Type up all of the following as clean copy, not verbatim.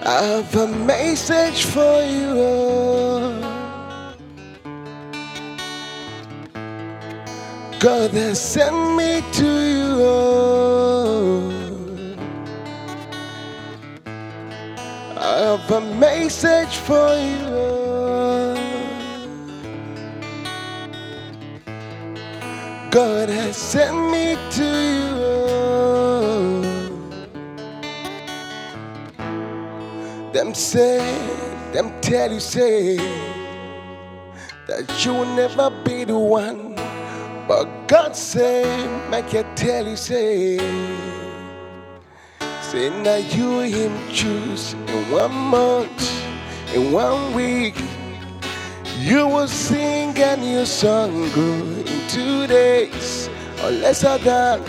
I have a message for you. God has sent me to you. I have a message for you. God has sent me to you. Them tell you say that you will never be the one. But God say, make you tell you say now you him choose in 1 month, in 1 week. You will sing a new song good in 2 days or lesser than.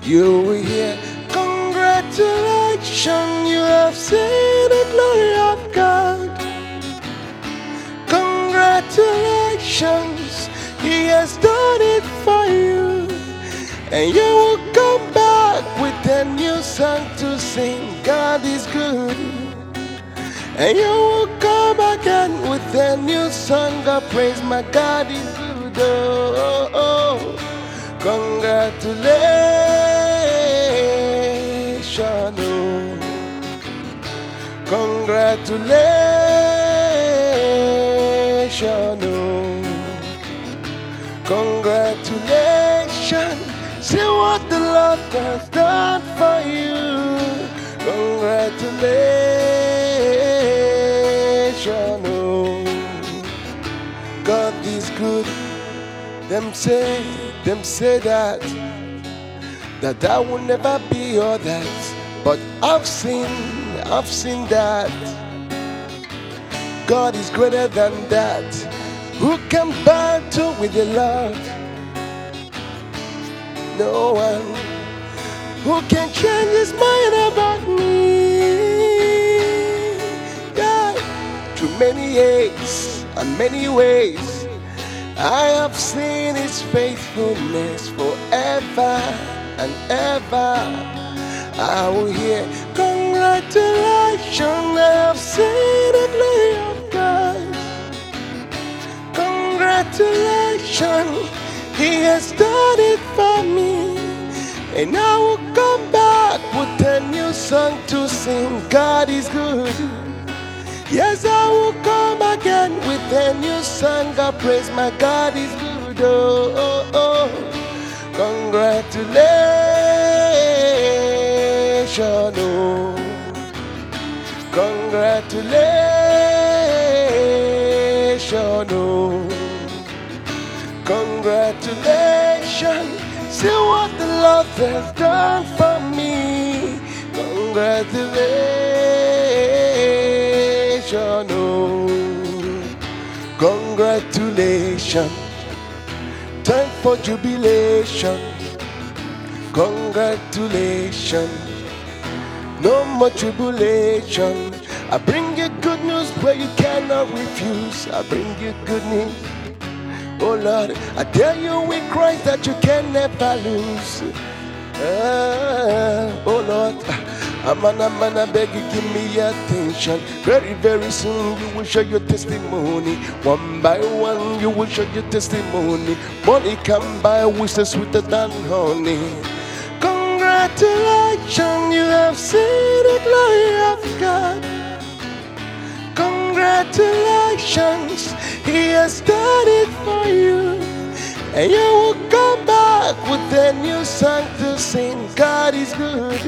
You will hear, congratulations, you have seen the glory of God. Congratulations, He has done it for you. And you will come back with a new song to sing, God is good. And you will come again with a new song of praise, my God is good. Oh, oh, oh. Congratulations, oh. Congratulations, oh. Congratulations. See what the Lord has done for you. Congratulations, oh. God is good. Them say that I will never be all that. But I've seen that God is greater than that. Who can battle with the Lord? No one. Who can change his mind about me? Yeah. Through many years and many ways, I have seen his faithfulness forever and ever. I will hear, congratulations, I have seen the glory of God. Congratulations, He has done it for me. And I will come back with a new song to sing, God is good. Yes, I will come again with a new song of praise, my God is good. Oh, oh, oh. Congratulations, oh. Congratulations, oh. Congratulations. See what the Lord has done for me. Congratulations, oh. Congratulations. Time for jubilation. Congratulations. No more tribulation. I bring you good news where you cannot refuse. I bring you good news. Oh Lord, I tell you with Christ that you can never lose. Oh Lord, I'm gonna beg you, give me your attention. Very, very soon you will show your testimony. One by one you will show your testimony. Money come by, which is sweeter than honey. Congratulations, you have seen the glory of God. Congratulations, He has done it for you. And you will come back with a new song to sing, God is good.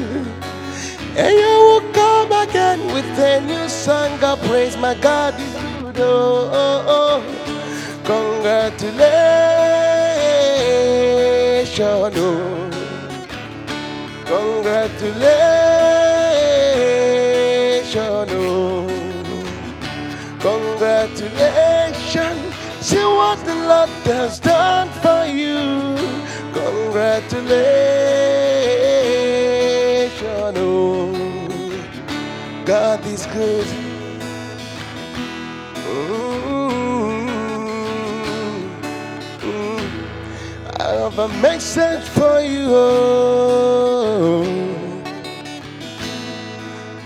And you will come again with a new song of praise, my God is good. Oh, oh, oh. Congratulations, oh. Congratulations, oh. Congratulations. See what the Lord has done for you. Congratulations, oh. God is good. I have a message for you.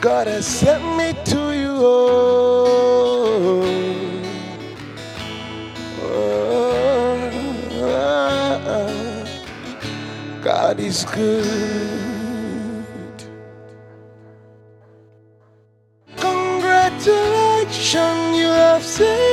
God has sent me to you. God is good. Congratulations, you have saved